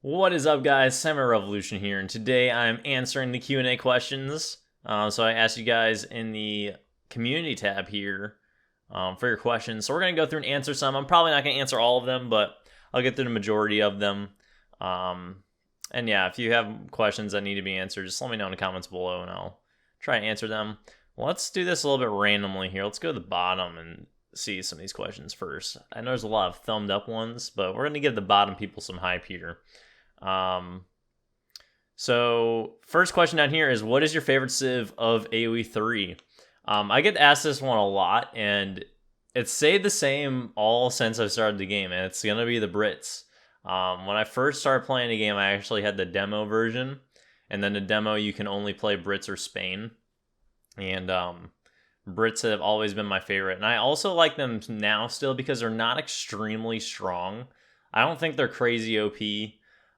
What is up, guys? SamuraiRevolution here, and today I'm answering the Q&A questions. So I asked you guys in the community tab here for your questions. So we're going to go through and answer some. I'm probably not going to answer all of them, but I'll get through the majority of them. And yeah, if you have questions that need to be answered, just let me know in the comments below, and I'll try and answer them. Let's do this a little bit randomly here. Let's go to the bottom and see some of these questions first. I know there's a lot of thumbed up ones, but we're going to give the bottom people some hype here. So first question down here is, what is your favorite civ of AoE 3? I get asked this one a lot, and it's stayed the same all since I started the game, and it's gonna be the Brits. When I first started playing the game, I actually had the demo version, and then the demo you can only play Brits or Spain, and Brits have always been my favorite, and I also like them now still because they're not extremely strong. I don't think they're crazy OP.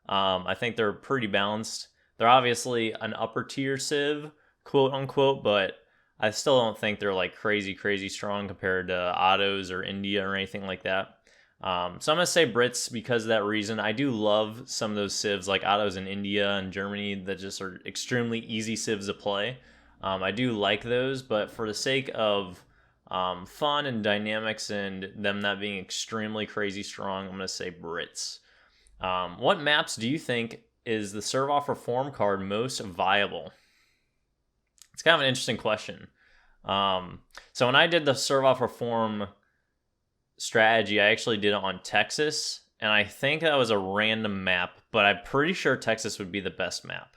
I think they're pretty balanced. They're obviously an upper tier civ, quote unquote, but I still don't think they're like crazy strong compared to autos or India or anything like that. So I'm going to say Brits because of that reason. I do love some of those civs like autos in India and Germany that just are extremely easy civs to play. I do like those, but for the sake of fun and dynamics and them not being extremely crazy strong, I'm going to say Brits. What maps do you think is the serve-off reform card most viable? It's kind of an interesting question. So when I did the serve-off reform strategy, I actually did it on Texas, and I think that was a random map, but I'm pretty sure Texas would be the best map,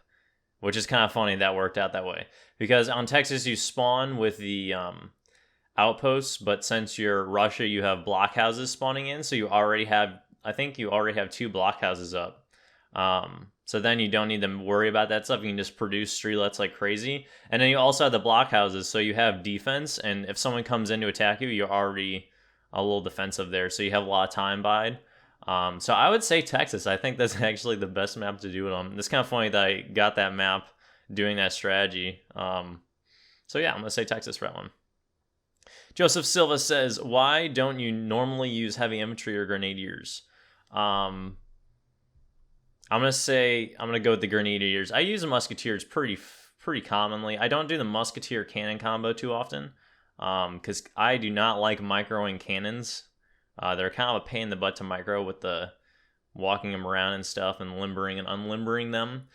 which is kind of funny that worked out that way. Because on Texas, you spawn with the outposts, but since you're Russia, you have blockhouses spawning in, so you already have... I think you already have 2 blockhouses up. So then you don't need to worry about that stuff. You can just produce streetlets like crazy. And then you also have the blockhouses, so you have defense. And if someone comes in to attack you, you're already a little defensive there. So you have a lot of time bide. So I would say Texas. I think that's actually the best map to do it on. It's kind of funny that I got that map doing that strategy. So yeah, I'm going to say Texas for that one. Joseph Silva says, why don't you normally use heavy infantry or grenadiers? I'm gonna go with the grenadiers. I use the musketeers pretty commonly. I don't do the musketeer cannon combo too often, because I do not like microing cannons. They're kind of a pain in the butt to micro with the walking them around and stuff and limbering and unlimbering them.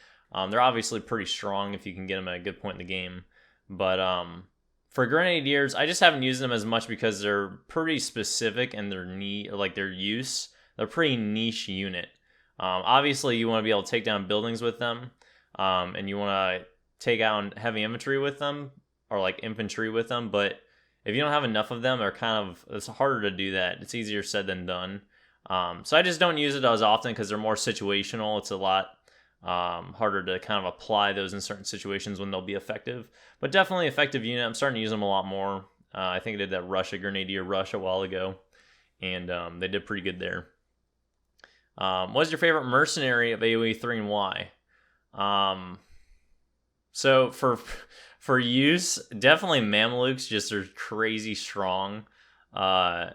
They're obviously pretty strong if you can get them at a good point in the game, but for grenadiers, I just haven't used them as much because they're pretty specific in their use. They're a pretty niche unit. Obviously, you want to be able to take down buildings with them, and you want to take out heavy infantry with them, or like infantry with them. But if you don't have enough of them, it's harder to do that. It's easier said than done. So I just don't use it as often because they're more situational. It's a lot harder to kind of apply those in certain situations when they'll be effective. But definitely effective unit. I'm starting to use them a lot more. I think I did that Russia Grenadier Rush a while ago, and they did pretty good there. What's your favorite mercenary of AoE 3 and why? So for use, definitely Mamelukes. Just are crazy strong. Counting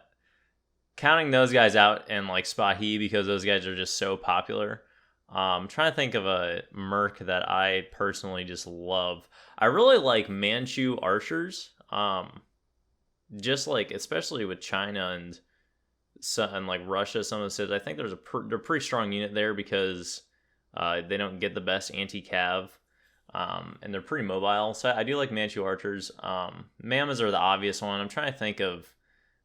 those guys out and like Spahi because those guys are just so popular. I'm trying to think of a merc that I personally just love. I really like Manchu archers. Just like, especially with China and like Russia, some of the cities, I think they're a pretty strong unit there because they don't get the best anti-cav, and they're pretty mobile. So I do like Manchu archers. Mamas are the obvious one. I'm trying to think of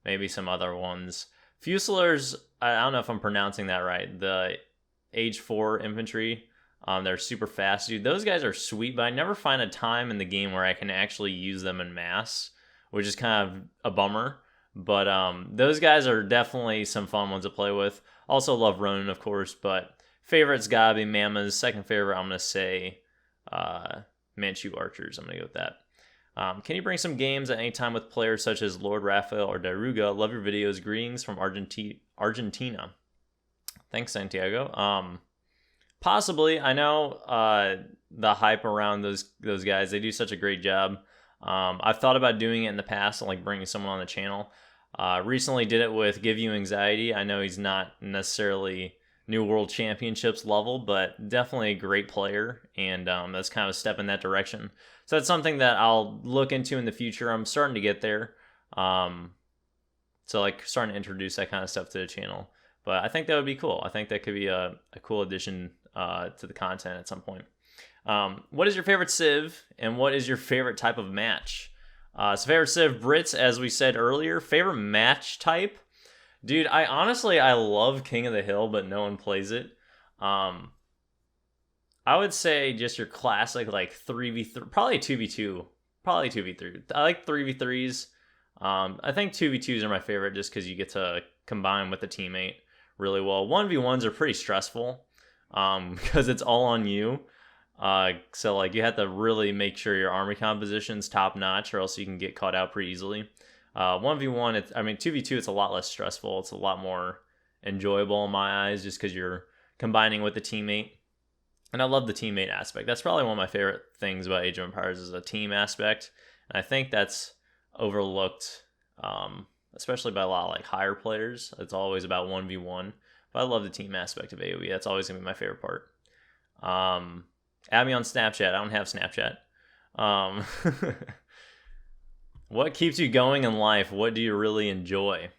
maybe some other ones. Fusiliers, I don't know if I'm pronouncing that right. The Age 4 infantry, they're super fast, dude. Those guys are sweet, but I never find a time in the game where I can actually use them in mass, which is kind of a bummer. But those guys are definitely some fun ones to play with. Also love Ronin, of course, but favorite's gotta be Mamas. Second favorite, I'm gonna say Manchu archers. I'm gonna go with that. Can you bring some games at any time with players such as Lord Raphael or Daruga? Love your videos. Greetings from Argentina. Thanks, Santiago. Possibly. I know the hype around those guys. They do such a great job. I've thought about doing it in the past, like bringing someone on the channel. Recently did it with Give You Anxiety. I know he's not necessarily New World Championships level, but definitely a great player, and that's kind of a step in that direction. So that's something that I'll look into in the future. I'm starting to get there. So like starting to introduce that kind of stuff to the channel. But I think that would be cool. I think that could be a cool addition to the content at some point. What is your favorite Civ, and what is your favorite type of match? So favorite Civ, Brits, as we said earlier. Favorite match type? Dude, I love King of the Hill, but no one plays it. I would say just your classic, like 3v3, probably 2v2, probably 2v3. I like 3v3s. I think 2v2s are my favorite just because you get to combine with a teammate really well. 1v1s are pretty stressful because it's all on you. So like you have to really make sure your army composition's top notch, or else you can get caught out pretty easily. 1v1, 2v2, it's a lot less stressful. It's a lot more enjoyable in my eyes just because you're combining with a teammate. And I love the teammate aspect. That's probably one of my favorite things about Age of Empires is a team aspect. And I think that's overlooked, especially by a lot of like higher players. It's always about 1v1. But I love the team aspect of AoE. That's always going to be my favorite part. Add me on Snapchat. I don't have Snapchat. What keeps you going in life? What do you really enjoy?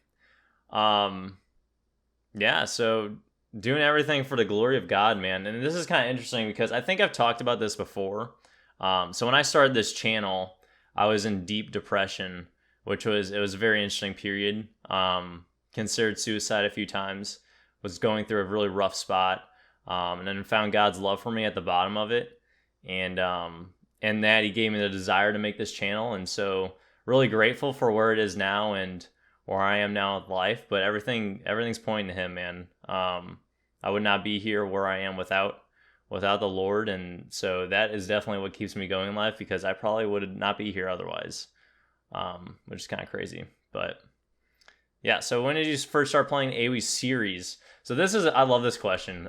Yeah, so doing everything for the glory of God, man. And this is kind of interesting because I think I've talked about this before. So when I started this channel, I was in deep depression, it was a very interesting period. Considered suicide a few times, was going through a really rough spot, and then found God's love for me at the bottom of it. And that he gave me the desire to make this channel. And so really grateful for where it is now and where I am now with life, but everything's pointing to him, man. I would not be here where I am without the Lord, and so that is definitely what keeps me going in life, because I probably would not be here otherwise, which is kind of crazy. But yeah, so when did you first start playing AoE series? So I love this question.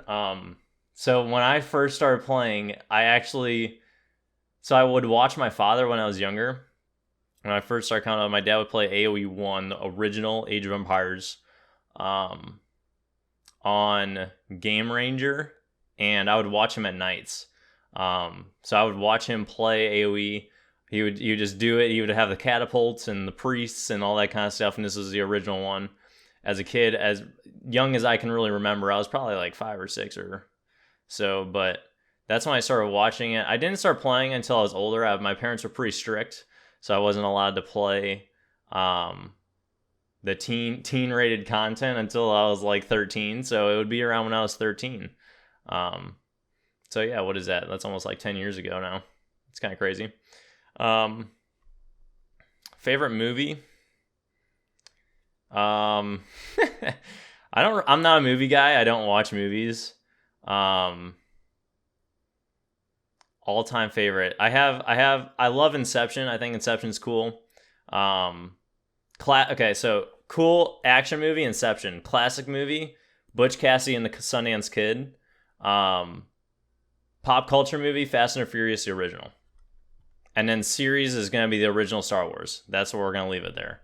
So when I first started playing, I would watch my father when I was younger. When I first started coming up, my dad would play AoE 1, the original Age of Empires, on Game Ranger, and I would watch him at nights. So I would watch him play AoE. He would just do it. He would have the catapults and the priests and all that kind of stuff, and this was the original one. As a kid, as young as I can really remember, I was probably like 5 or 6 or so, but that's when I started watching it. I didn't start playing until I was older. My parents were pretty strict, so I wasn't allowed to play the teen rated content until I was like 13. So it would be around when I was 13. So yeah, what is that? That's almost like 10 years ago now. It's kind of crazy. Favorite movie? I'm not a movie guy. I don't watch movies. All-time favorite. I love Inception. I think Inception's cool. Okay, so cool action movie, Inception. Classic movie, Butch Cassidy and the Sundance Kid. Pop culture movie, Fast and the Furious, the original. And then series is going to be the original Star Wars. That's where we're going to leave it there.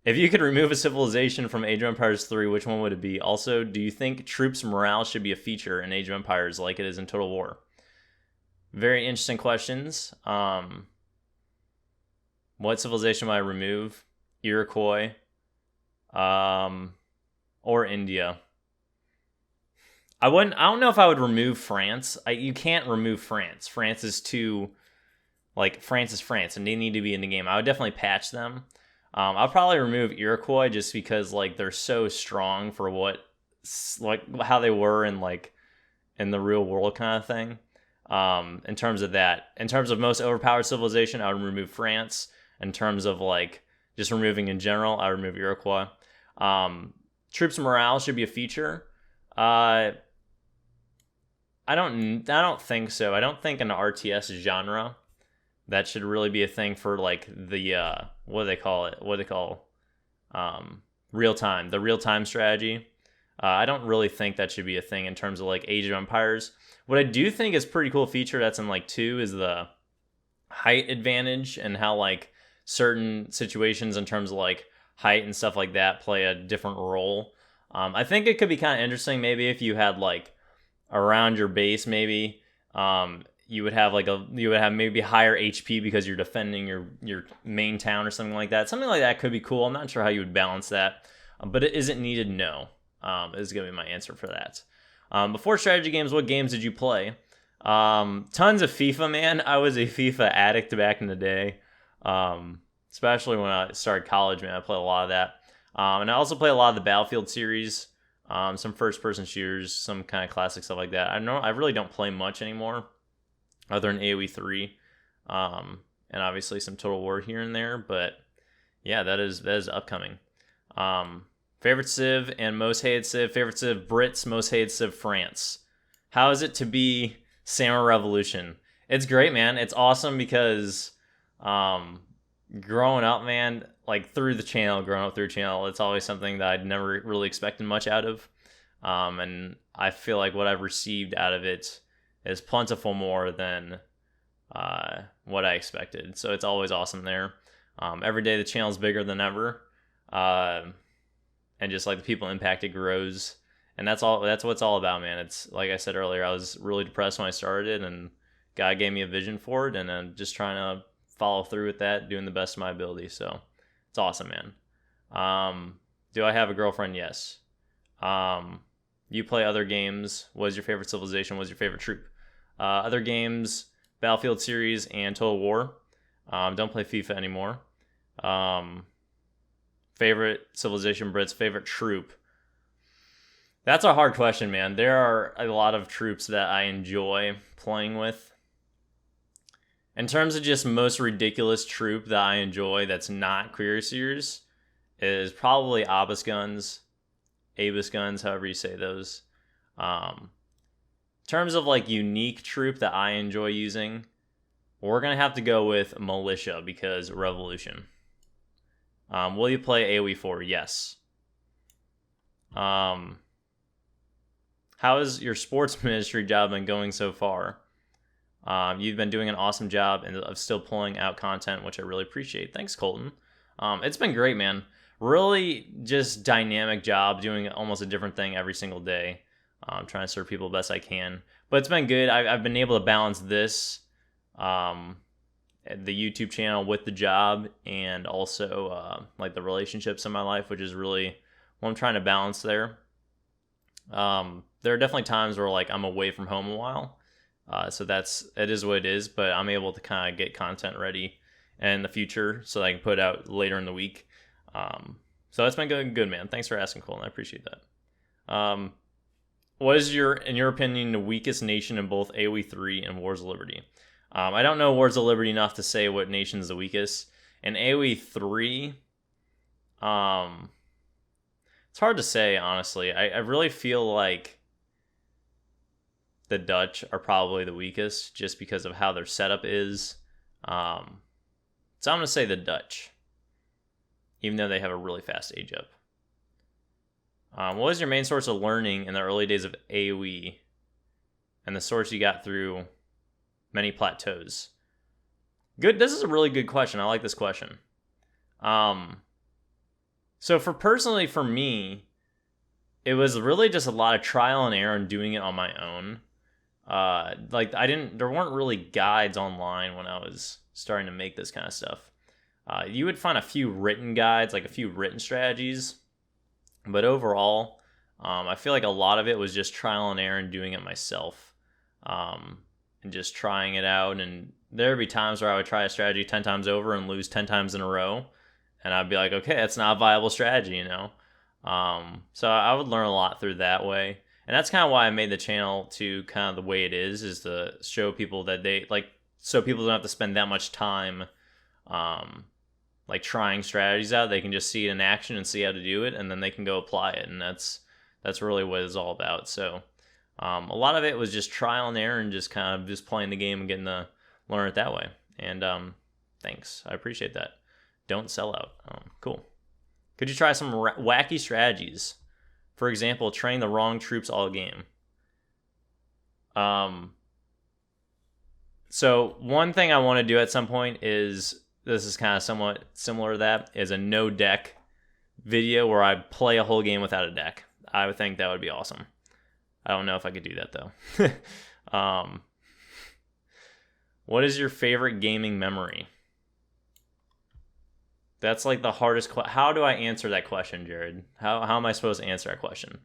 If you could remove a civilization from Age of Empires 3, which one would it be? Also, do you think troops' morale should be a feature in Age of Empires like it is in Total War? Very interesting questions. What civilization would I remove? Iroquois. Or India. I don't know if I would remove France. You can't remove France. France is France, and they need to be in the game. I would definitely patch them. I'll probably remove Iroquois just because like they're so strong for how they were in the real world kind of thing. In terms of most overpowered civilization, I would remove France. In terms of just removing in general, I would remove Iroquois. Troops morale should be a feature. I don't think so. I don't think in the RTS genre that should really be a thing for the what do they call it? What do they call the real-time strategy. I don't really think that should be a thing in terms of Age of Empires. What I do think is pretty cool feature that's in 2 is the height advantage, and how certain situations in terms of height and stuff like that play a different role. I think it could be kind of interesting maybe if you had like around your base maybe you would have maybe higher HP because you're defending your main town or something like that. Something like that could be cool. I'm not sure how you would balance that, but it isn't needed. No, is gonna be my answer for that. Before strategy games, what games did you play? Tons of FIFA, man. I was a FIFA addict back in the day, especially when I started college. Man, I played a lot of that. And I also play a lot of the Battlefield series, some first-person shooters, some kind of classic stuff like that. I really don't play much anymore, other than AoE 3, and obviously some Total War here and there. But yeah, that is upcoming. Favorite Civ and most hated Civ. Favorite Civ Brits, most hated Civ France. How is it to be SamuraiRevolution? It's great, man. It's awesome because growing up, man, like growing up through the channel, it's always something that I'd never really expected much out of. And I feel like what I've received out of it is plentiful more than what I expected. So it's always awesome there. Every day the channel's bigger than ever. And just like the people impacted grows. And that's what it's all about, man. It's like I said earlier, I was really depressed when I started it, and God gave me a vision for it, and I'm just trying to follow through with that, doing the best of my ability. So it's awesome, man. Do I have a girlfriend? Yes. You play other games. What is your favorite civilization? What is your favorite troop? Other games, Battlefield series and Total War. Don't play FIFA anymore. Favorite civilization, Brits. Favorite troop. That's a hard question, man. There are a lot of troops that I enjoy playing with. In terms of just most ridiculous troop that I enjoy that's not cuirassiers is probably Abus guns, however you say those. In terms of like unique troop that I enjoy using, we're going to have to go with militia because revolution. Will you play AoE 4? Yes. How has your sports ministry job been going so far? You've been doing an awesome job of still pulling out content, which I really appreciate. Thanks, Colton. It's been great, man. Really just dynamic job, doing almost a different thing every single day. Trying to serve people the best I can. But it's been good. I've been able to balance this, the YouTube channel with the job, and also like the relationships in my life, which is really what I'm trying to balance there. There are definitely times where like I'm away from home a while, so it is what it is. But I'm able to kind of get content ready in the future so that I can put it out later in the week. So it's been good, man. Thanks for asking, Colin. I appreciate that. What is in your opinion, the weakest nation in both AoE 3 and Wars of Liberty? I don't know Wars of Liberty enough to say what nation is the weakest. In AoE 3, it's hard to say, honestly. I really feel like the Dutch are probably the weakest just because of how their setup is. So I'm going to say the Dutch, even though they have a really fast age up. What was your main source of learning in the early days of AoE and the source you got through many plateaus? Good. This is a really good question. I like this question. So for me, it was really just a lot of trial and error and doing it on my own. There weren't really guides online when I was starting to make this kind of stuff. You would find a few written guides, like a few written strategies, but overall, I feel like a lot of it was just trial and error and doing it myself, and just trying it out. And there would be times where I would try a strategy 10 times over and lose 10 times in a row. And I'd be like, okay, that's not a viable strategy, you know? So I would learn a lot through that way. And that's kind of why I made the channel to kind of the way it is to show people that so people don't have to spend that much time, trying strategies out. They can just see it in action and see how to do it, and then they can go apply it. And that's really what it's all about. So a lot of it was just trial and error and just kind of just playing the game and getting to learn it that way. And thanks. I appreciate that. Don't sell out. Cool. Could you try some wacky strategies? For example, train the wrong troops all game. So one thing I want to do at some point is, this is kind of somewhat similar to that, is a no deck video where I play a whole game without a deck. I would think that would be awesome. I don't know if I could do that though. What is your favorite gaming memory? That's like the hardest how do I answer that question, Jared? How am I supposed to answer that question?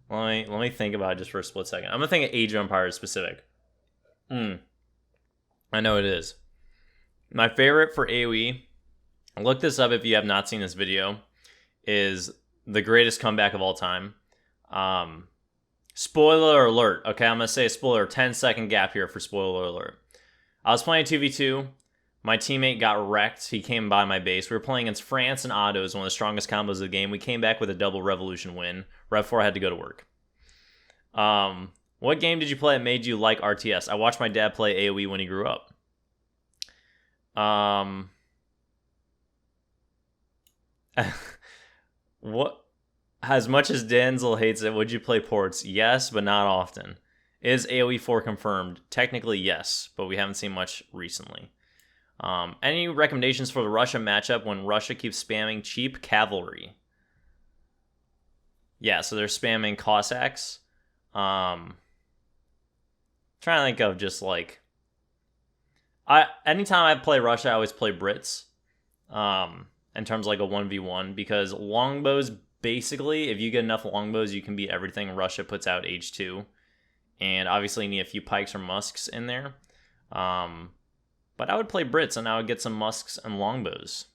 Let me think about it just for a split second. I'm gonna think of Age of Empires specific. I know it is. My favorite for AoE, look this up if you have not seen this video, is the greatest comeback of all time. Spoiler alert. Okay, I'm gonna say a spoiler. 10-second gap here for spoiler alert. I was playing 2v2. My teammate got wrecked. He came by my base. We were playing against France and Otto's, one of the strongest combos of the game. We came back with a double Revolution win right before I had to go to work. What game did you play that made you like RTS? I watched my dad play AoE when he grew up. What? As much as Denzel hates it, would you play ports? Yes, but not often. Is AoE 4 confirmed? Technically, yes, but we haven't seen much recently. Any recommendations for the Russia matchup when Russia keeps spamming cheap cavalry? Yeah, so they're spamming Cossacks. Trying to think of just like... anytime I play Russia, I always play Brits. In terms of like a 1v1, because longbows, basically, if you get enough longbows, you can beat everything Russia puts out H2. And obviously you need a few pikes or musks in there. But I would play Brits and I would get some musks and longbows.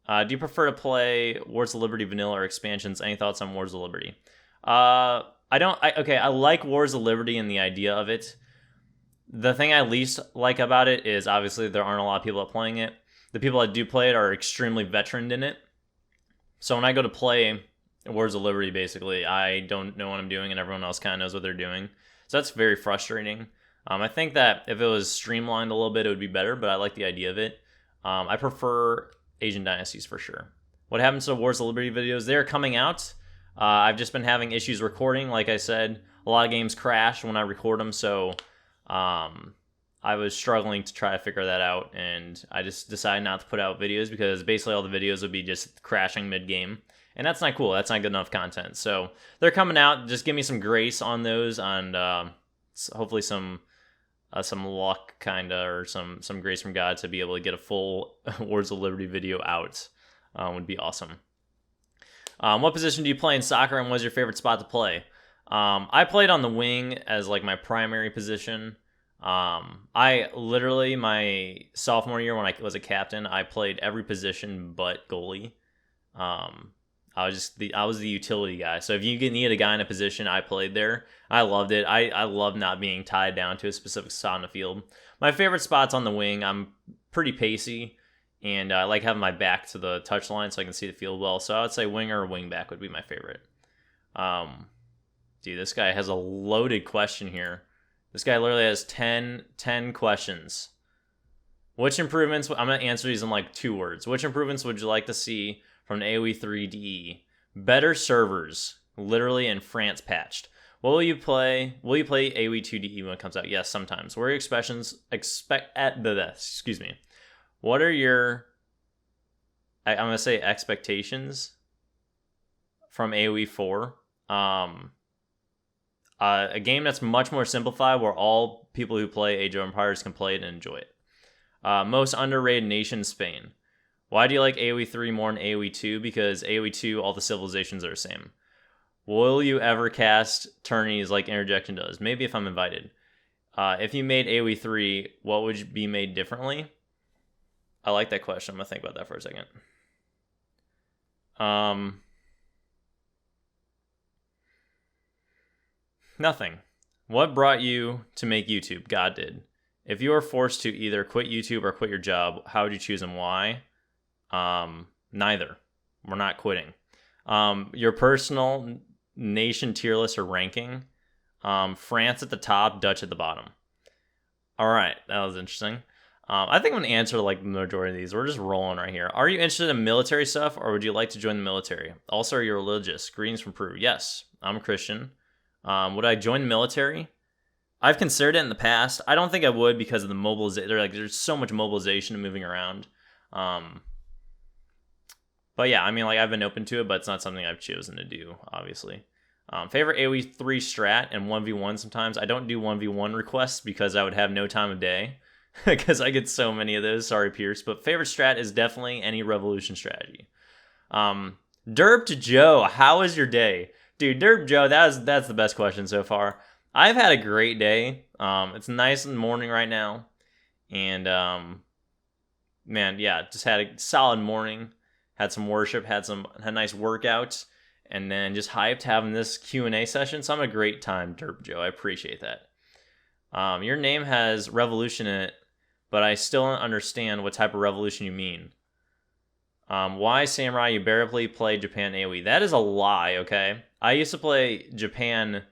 Do you prefer to play Wars of Liberty vanilla or expansions? Any thoughts on Wars of Liberty? I like Wars of Liberty and the idea of it. The thing I least like about it is obviously there aren't a lot of people that playing it. The people that do play it are extremely veteran in it. So when I go to play Wars of Liberty, basically, I don't know what I'm doing and everyone else kind of knows what they're doing. So that's very frustrating. I think that if it was streamlined a little bit, it would be better, but I like the idea of it. I prefer Asian Dynasties for sure. What happens to Wars of Liberty videos? They're coming out. I've just been having issues recording. Like I said, a lot of games crash when I record them, so I was struggling to try to figure that out, and I just decided not to put out videos because basically all the videos would be just crashing mid-game. And that's not cool. That's not good enough content. So they're coming out. Just give me some grace on those, and hopefully some luck, kind of, or some grace from God to be able to get a full Wars of Liberty video out. Would be awesome. What position do you play in soccer, and what's your favorite spot to play? I played on the wing as like my primary position. I literally, my sophomore year when I was a captain, I played every position but goalie. I was the utility guy. So if you need a guy in a position, I played there. I loved it. I love not being tied down to a specific spot on the field. My favorite spot's on the wing. I'm pretty pacey, and I like having my back to the touchline so I can see the field well. So I would say winger or wingback would be my favorite. Dude, this guy has a loaded question here. This guy literally has 10 questions. Which improvements... I'm going to answer these in like 2 words. Which improvements would you like to see from an AoE 3 DE? Better servers, literally, in France patched. Will you play AoE 2 DE when it comes out? Yes, sometimes. What are your excuse me. What are your... I'm going to say expectations from AoE 4? A game that's much more simplified where all people who play Age of Empires can play it and enjoy it. Most underrated nation, Spain. Why do you like AoE 3 more than AoE 2? Because AoE 2, all the civilizations are the same. Will you ever cast tourneys like Interjection does? Maybe if I'm invited. If you made AoE 3, what would be made differently? I like that question. I'm going to think about that for a second. Nothing. What brought you to make YouTube? God did. If you were forced to either quit YouTube or quit your job, how would you choose and why? Neither. We're not quitting. Your personal nation tier list or ranking. France at the top, Dutch at the bottom. All right, that was interesting. I think I'm going to answer like the majority of these. We're just rolling right here. Are you interested in military stuff, or would you like to join the military? Also, are you religious? Greetings from Peru. Yes, I'm a Christian. Would I join the military? I've considered it in the past. I don't think I would because of the mobilization. There's so much mobilization and moving around. But yeah, I mean, like, I've been open to it, but it's not something I've chosen to do, obviously. Favorite AoE 3 strat and 1v1 sometimes. I don't do 1v1 requests because I would have no time of day because I get so many of those. Sorry, Pierce. But favorite strat is definitely any Revolution strategy. Derp Joe, how was your day? Dude, Derp Joe, that's the best question so far. I've had a great day. It's nice in the morning right now. And, man, yeah, just had a solid morning. Had some worship, had a nice workout, and then just hyped having this Q&A session. So I'm a great time, Derp Joe. I appreciate that. Your name has revolution in it, but I still don't understand what type of revolution you mean. Why, Samurai, you barely play Japan AoE? That is a lie, okay? I used to play Japan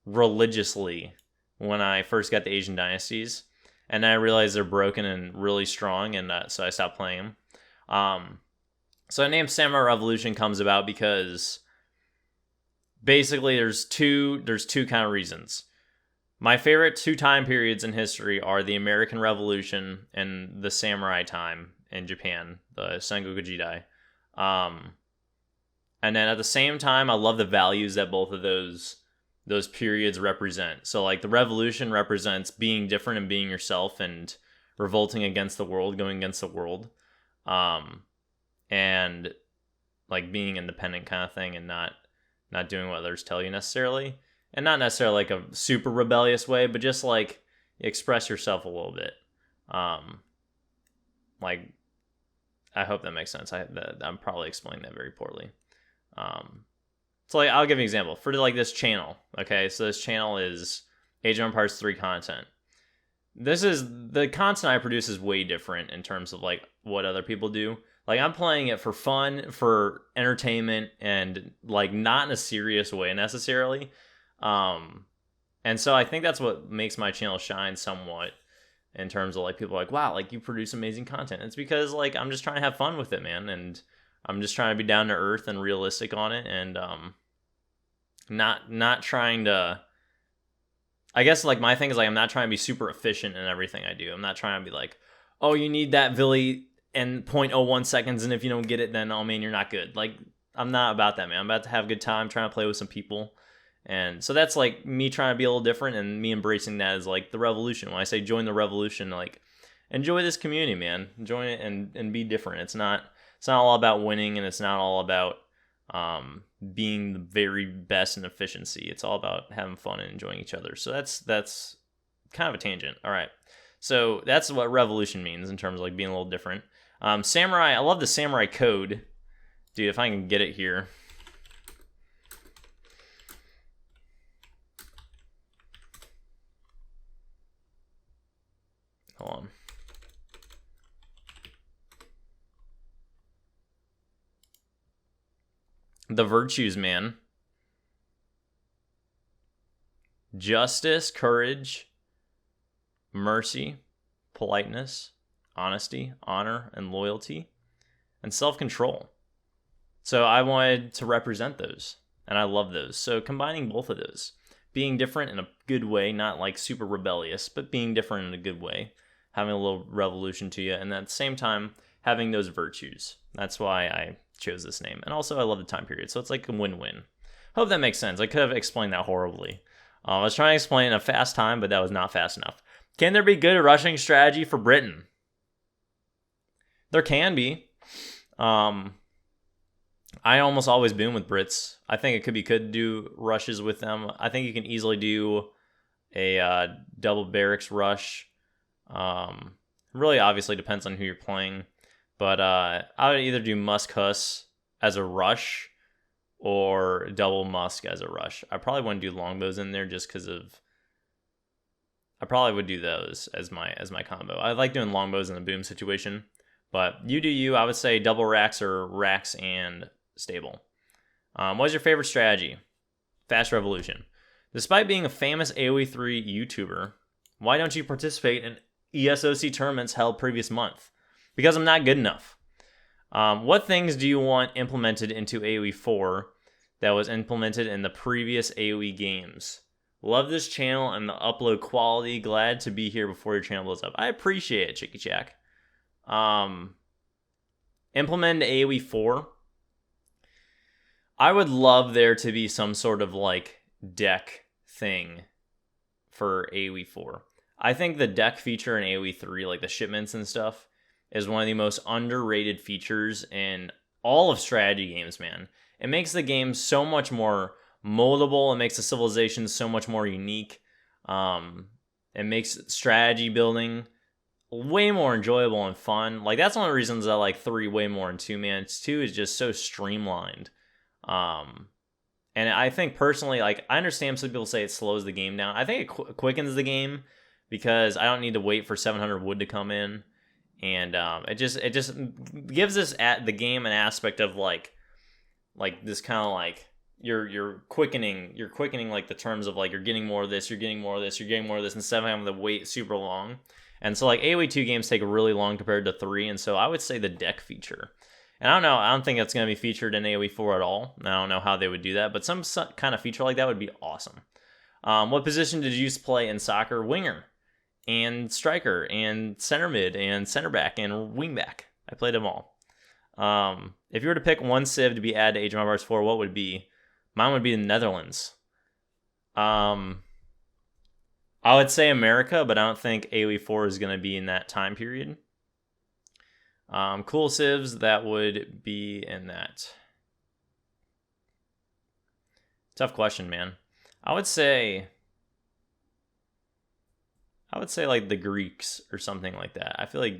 religiously when I first got the Asian dynasties, and then I realized they're broken and really strong, and so I stopped playing them. So the name SamuraiRevolution comes about because basically there's two kind of reasons. My favorite 2 time periods in history are the American Revolution and the Samurai time in Japan, the Sengoku Jidai. And then at the same time, I love the values that both of those periods represent. So like the Revolution represents being different and being yourself and revolting against the world, going against the world. And like being independent kind of thing and not doing what others tell you necessarily. And not necessarily like a super rebellious way, but just like express yourself a little bit. Like, I hope that makes sense. I'm probably explaining that very poorly. So like, I'll give you an example. For like this channel, okay? So this channel is Age of Empires 3 content. The content I produce is way different in terms of like what other people do. Like, I'm playing it for fun, for entertainment, and like not in a serious way necessarily. And so I think that's what makes my channel shine somewhat in terms of like people are like, wow, like you produce amazing content. It's because like I'm just trying to have fun with it, man, and I'm just trying to be down to earth and realistic on it, and not trying to. I guess like my thing is like I'm not trying to be super efficient in everything I do. I'm not trying to be like, oh, you need that Villi in 0.01 seconds, and if you don't get it, then oh man, you're not good. Like, I'm not about that, man. I'm about to have a good time, trying to play with some people. And so that's like me trying to be a little different and me embracing that as like the revolution. When I say join the revolution, like enjoy this community, man. Join it and be different. It's not all about winning, and it's not all about being the very best in efficiency. It's all about having fun and enjoying each other. So that's kind of a tangent. All right. So that's what revolution means in terms of like being a little different. Samurai, I love the Samurai code. Dude, if I can get it here. Hold on. The virtues, man. Justice, courage, mercy, politeness, honesty, honor, and loyalty, and self-control. So I wanted to represent those, and I love those. So combining both of those, being different in a good way, not like super rebellious, but being different in a good way, having a little revolution to you, and at the same time, having those virtues. That's why I chose this name. And also, I love the time period, so it's like a win-win. Hope that makes sense. I could have explained that horribly. I was trying to explain in a fast time, but that was not fast enough. Can there be good rushing strategy for Britain? There can be. I almost always boom with Brits. I think it could do rushes with them. I think you can easily do a double barracks rush. Really, obviously depends on who you're playing. But I would either do Musk Huss as a rush or double Musk as a rush. I probably wouldn't do longbows in there just because of. I probably would do those as my combo. I like doing longbows in the boom situation. But you do you. I would say double racks or racks and stable. What's your favorite strategy? Fast Revolution. Despite being a famous AoE 3 YouTuber, why don't you participate in ESOC tournaments held previous month? Because I'm not good enough. What things do you want implemented into AoE 4 that was implemented in the previous AoE games? Love this channel and the upload quality. Glad to be here before your channel blows up. I appreciate it, Chicky Jack. Implement AoE 4 I would love there to be some sort of like deck thing for AoE 4. I think the deck feature in AoE 3, like the shipments and stuff, is one of the most underrated features in all of strategy games, man. It makes the game so much more moldable. It makes the civilization so much more unique. It makes strategy building way more enjoyable and fun. Like, that's one of the reasons I like 3 way more than 2, man. 2 is just so streamlined. And I think personally, like, I understand some people say it slows the game down. I think it quickens the game because I don't need to wait for 700 wood to come in. And it just gives us at the game an aspect of like this kind of like you're quickening like the terms of like you're getting more of this, you're getting more of this, you're getting more of this, instead of having to wait super long. And so like AoE 2 games take really long compared to 3, and so I would say the deck feature. And I don't know, I don't think that's going to be featured in AoE 4 at all. I don't know how they would do that, but some kind of feature like that would be awesome. What position did you used to play in soccer? Winger, and striker, and center mid, and center back, and wing back. I played them all. If you were to pick one civ to be added to Age of Empires 4, what would it be? Mine would be the Netherlands. I would say America, but I don't think AoE 4 is going to be in that time period. Cool civs that would be in that. Tough question, man. I would say like the Greeks or something like that. I feel like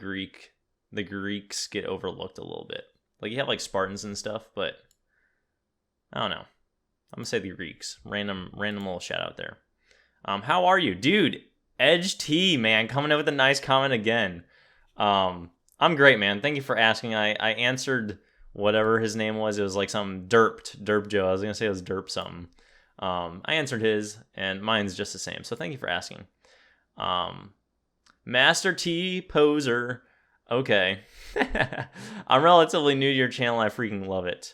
the Greeks get overlooked a little bit. Like, you have like Spartans and stuff, but I don't know. I'm gonna say the Greeks. Random little shout out there. How are you, dude? Edge T, man, coming in with a nice comment again. I'm great, man. Thank you for asking. I answered whatever his name was. It was like some Derp Joe. I was gonna say it was Derp something. I answered his, and mine's just the same. So thank you for asking. Master T Poser. Okay. I'm relatively new to your channel. I freaking love it.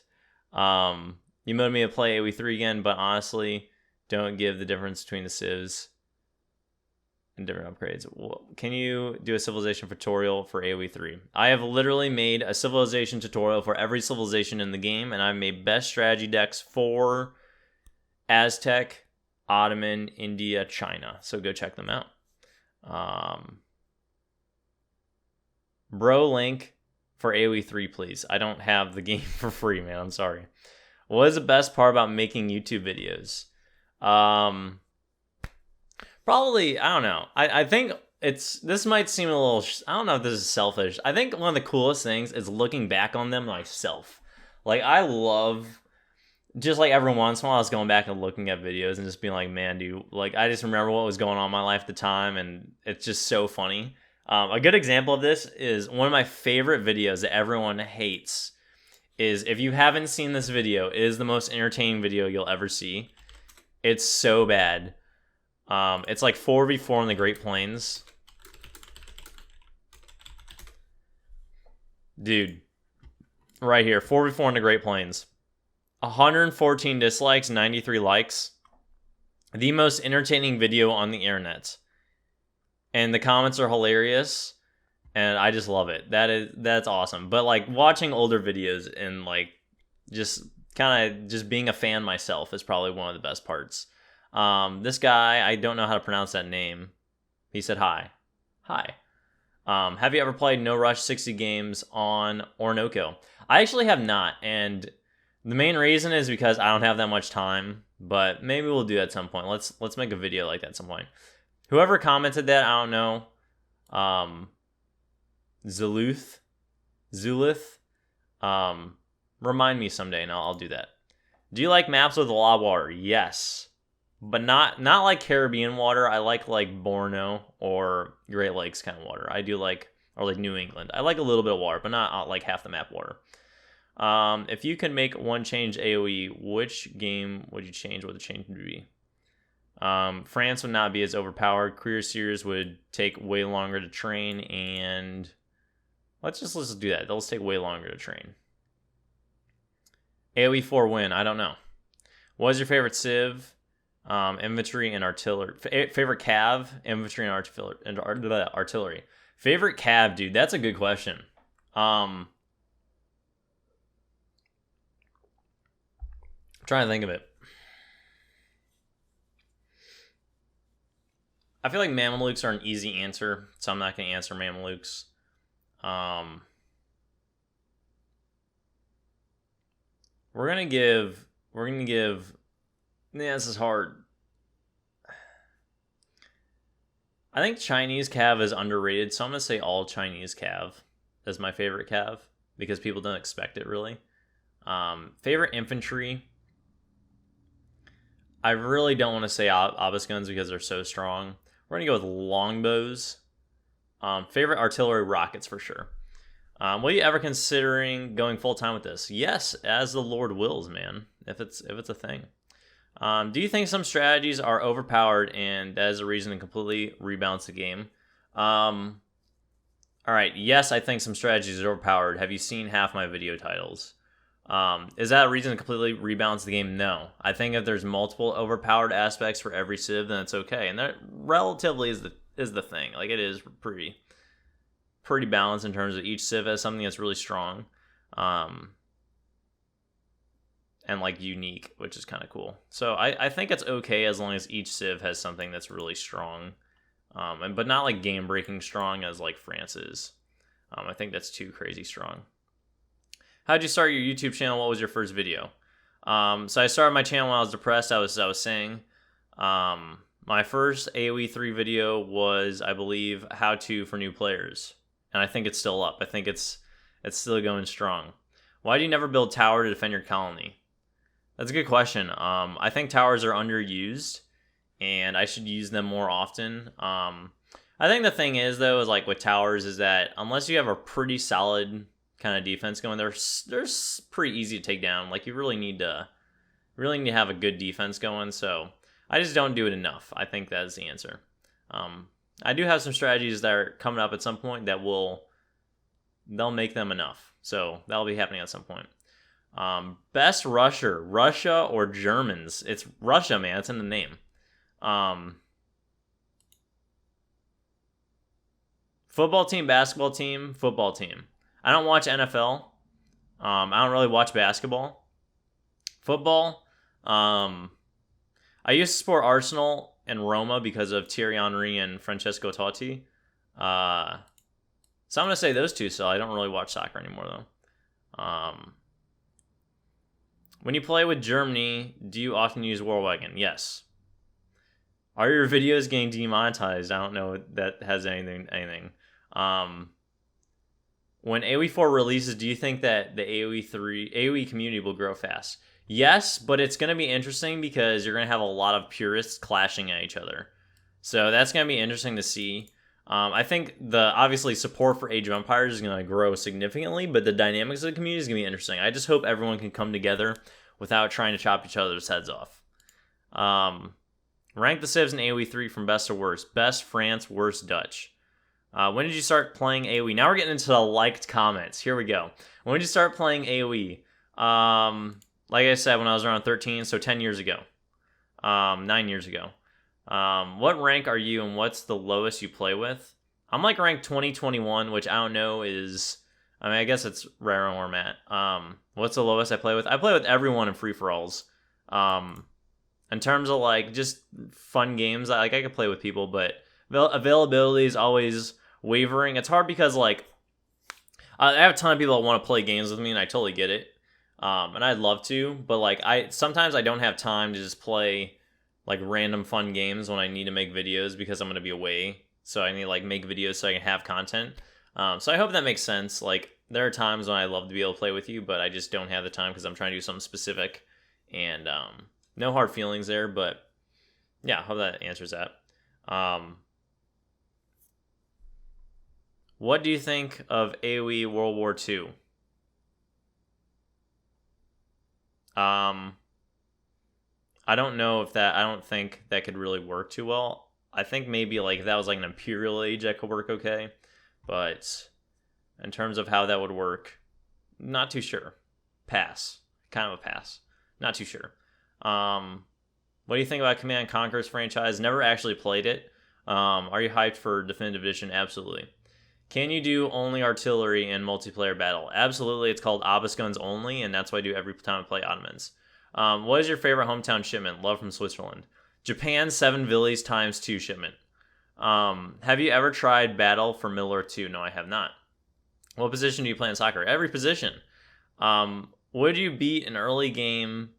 You motivated me to play AoE 3 again, but honestly, don't give the difference between the civs and different upgrades. Can you do a civilization tutorial for AoE 3? I have literally made a civilization tutorial for every civilization in the game, and I've made best strategy decks for Aztec, Ottoman, India, China. So go check them out. Bro, link for AoE 3, please. I don't have the game for free, man. I'm sorry. What is the best part about making YouTube videos? Probably, I don't know. I think this might seem a little, I don't know if this is selfish. I think one of the coolest things is looking back on them myself. Like, I love, just like every once in a while, I was going back and looking at videos and just being like, man, dude, like, I just remember what was going on in my life at the time, and it's just so funny. A good example of this is one of my favorite videos that everyone hates is, if you haven't seen this video, it is the most entertaining video you'll ever see. It's so bad. It's like 4v4 in the Great Plains. Dude. Right here. 4v4 in the Great Plains. 114 dislikes, 93 likes. The most entertaining video on the internet. And the comments are hilarious. And I just love it. That's awesome. But like, watching older videos and like just kind of just being a fan myself is probably one of the best parts. This guy, I don't know how to pronounce that name. He said hi. Hi. Have you ever played No Rush 60 games on Orinoco? I actually have not, and the main reason is because I don't have that much time, but maybe we'll do that at some point. Let's make a video like that at some point. Whoever commented that, I don't know. Zulith. Remind me someday, and I'll do that. Do you like maps with a lot of water? Yes. But not like Caribbean water. I like Borno or Great Lakes kind of water. I do like, or like New England. I like a little bit of water, but not like half the map water. If you could make one change AoE, which game would you change? What the change would be? France would not be as overpowered. Career Series would take way longer to train, and let's just do that. Those take way longer to train. AoE 4 win. I don't know. What is your favorite civ? Infantry and artillery. Favorite cav, infantry and artillery. Favorite cav, dude. That's a good question. trying to think of it. I feel like Mamelukes are an easy answer, so I'm not going to answer Mamelukes. We're gonna give. Yeah, this is hard. I think Chinese cav is underrated, so I'm gonna say all Chinese cav is my favorite cav because people don't expect it really. Favorite infantry. I really don't want to say obelisk guns because they're so strong. We're gonna go with longbows. Favorite artillery, rockets for sure. What are you ever considering going full time with this? Yes, as the Lord wills, man. If it's a thing. Do you think some strategies are overpowered and that is a reason to completely rebalance the game? All right. Yes, I think some strategies are overpowered. Have you seen half my video titles? Is that a reason to completely rebalance the game? No. I think if there's multiple overpowered aspects for every civ, then it's okay, and that relatively is the thing. Like it is pretty balanced in terms of each civ has something that's really strong, and like unique, which is kind of cool. So I think it's okay as long as each civ has something that's really strong, but not like game breaking strong as like France is. I think that's too crazy strong. How'd you start your YouTube channel? What was your first video? So I started my channel when I was depressed. I was saying, my first AoE 3 video was, I believe, how to for new players, and I think it's still up. I think it's still going strong. Why do you never build tower to defend your colony? That's a good question. I think towers are underused, and I should use them more often. I think the thing is though, is like with towers, is that unless you have a pretty solid kind of defense going, they're pretty easy to take down. Like you really need to have a good defense going. So I just don't do it enough. I think that's the answer. I do have some strategies that are coming up at some point that they'll make them enough. So that'll be happening at some point. Best Russia or Germans? It's Russia, man. It's in the name. Football team, basketball team, football team. I don't watch NFL. I don't really watch basketball. Football. I used to support Arsenal and Roma because of Thierry Henry and Francesco Totti. So I'm going to say those two, so I don't really watch soccer anymore, though. When you play with Germany, do you often use War Wagon? Yes. Are your videos getting demonetized? I don't know if that has anything. When AoE 4 releases, do you think that the AoE community will grow fast? Yes, but it's going to be interesting because you're going to have a lot of purists clashing at each other. So that's going to be interesting to see. I think obviously support for Age of Empires is going to grow significantly, but the dynamics of the community is going to be interesting. I just hope everyone can come together without trying to chop each other's heads off. Rank the civs in AoE 3 from best to worst. Best France, worst Dutch. When did you start playing AoE? Now we're getting into the liked comments. Here we go. When did you start playing AoE? Like I said, when I was around 13, so 10 years ago. 9 years ago. What rank are you and what's the lowest you play with? I'm like rank 2021, which I don't know is... I mean, I guess it's right around where I'm at. What's the lowest I play with? I play with everyone in free-for-alls. In terms of like just fun games, I could play with people, but availability is always wavering. It's hard because like I have a ton of people that want to play games with me, and I totally get it. And I'd love to, but like sometimes I don't have time to just play like random fun games when I need to make videos because I'm going to be away. So I need to like make videos so I can have content. So I hope that makes sense. Like there are times when I love to be able to play with you, but I just don't have the time because I'm trying to do something specific, and no hard feelings there, but yeah, I hope that answers that. What do you think of AoE World War II? I don't know if that, I don't think that could really work too well. I think maybe like if that was like an Imperial Age, that could work okay. But in terms of how that would work, not too sure. Pass. Kind of a pass. Not too sure. What do you think about Command & Conquer's franchise? Never actually played it. Are you hyped for Definitive Edition? Absolutely. Can you do only artillery in multiplayer battle? Absolutely. It's called Obelisk Guns only, and that's what I do every time I play Ottomans. What is your favorite hometown shipment? Love from Switzerland. Japan 7 Villies times 2 shipment. Have you ever tried Battle for Middle Earth 2? No, I have not. What position do you play in soccer? Every position. Would you beat an early game?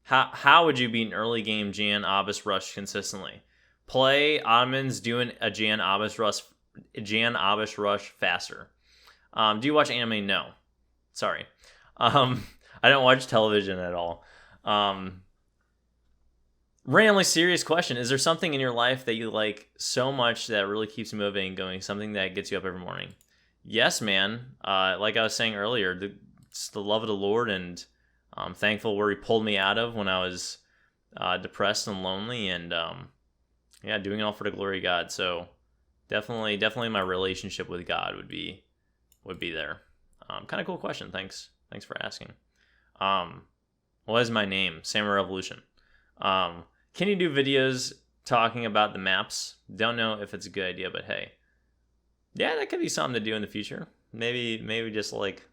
How would you beat an early game Jan Obus rush consistently? Play Ottomans doing a Jan Obus rush faster. Do you watch anime? No. Sorry. I don't watch television at all. Randomly serious question. Is there something in your life that you like so much that really keeps you motivated and going? Something that gets you up every morning? Yes, man. Like I was saying earlier, it's the love of the Lord, and I'm thankful where he pulled me out of when I was depressed and lonely, and yeah, doing it all for the glory of God. So definitely my relationship with God would be there. Kind of cool question. Thanks for asking. What is my name? SamuraiRevolution. Can you do videos talking about the maps? Don't know if it's a good idea, but hey, yeah, that could be something to do in the future. Maybe just like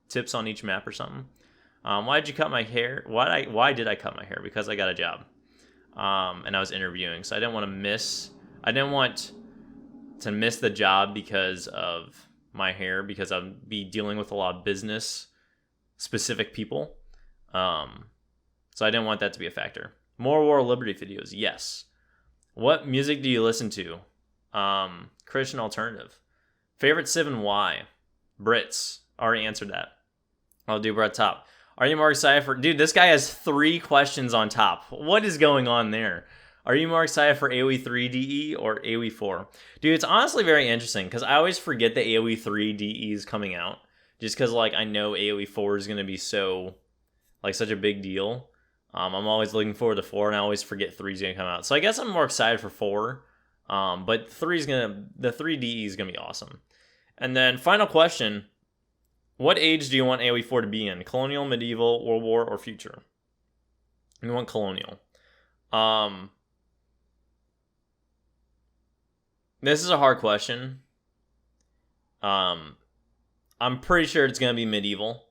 tips on each map or something. Why did you cut my hair? Why did I cut my hair? Because I got a job, and I was interviewing, so I didn't want to miss the job because of my hair, because I'd be dealing with a lot of business specific people. So I didn't want that to be a factor. More War of Liberty videos, yes. What music do you listen to? Christian alternative. Favorite Civ and why? Brits. Already answered that. I'll do Brett top. Are you more excited for... Dude, this guy has 3 questions on top. What is going on there? Are you more excited for AoE 3 DE or AoE 4? Dude, it's honestly very interesting because I always forget that AoE 3 DE is coming out. Just because, like, I know AoE 4 is going to be so... like, such a big deal. I'm always looking forward to 4, and I always forget 3 is going to come out. So I guess I'm more excited for 4. But the 3 DE is going to be awesome. And then, final question. What age do you want AoE 4 to be in? Colonial, medieval, World War, or future? We want colonial. This is a hard question. I'm pretty sure it's going to be medieval.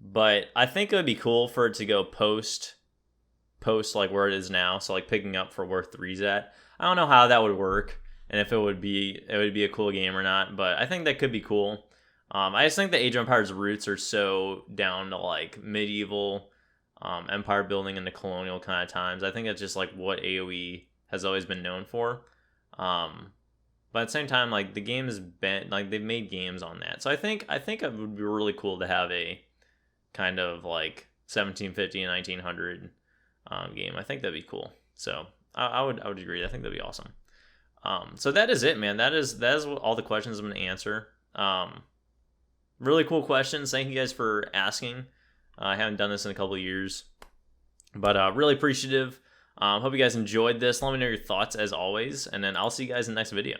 But I think it would be cool for it to go post like where it is now. So like picking up for where 3's at. I don't know how that would work and if it would be a cool game or not. But I think that could be cool. I just think the Age of Empires roots are so down to like medieval empire building in the colonial kind of times. I think it's just like what AoE has always been known for. But at the same time, like the game has been like they've made games on that. So I think it would be really cool to have a kind of like 1750 and 1900 game. I think that'd be cool. So I would agree. I think that'd be awesome. So that is it, man. That is all the questions I'm gonna answer. Really cool questions. Thank you guys for asking. I haven't done this in a couple of years, but really appreciative. Hope you guys enjoyed this. Let me know your thoughts as always, and then I'll see you guys in the next video.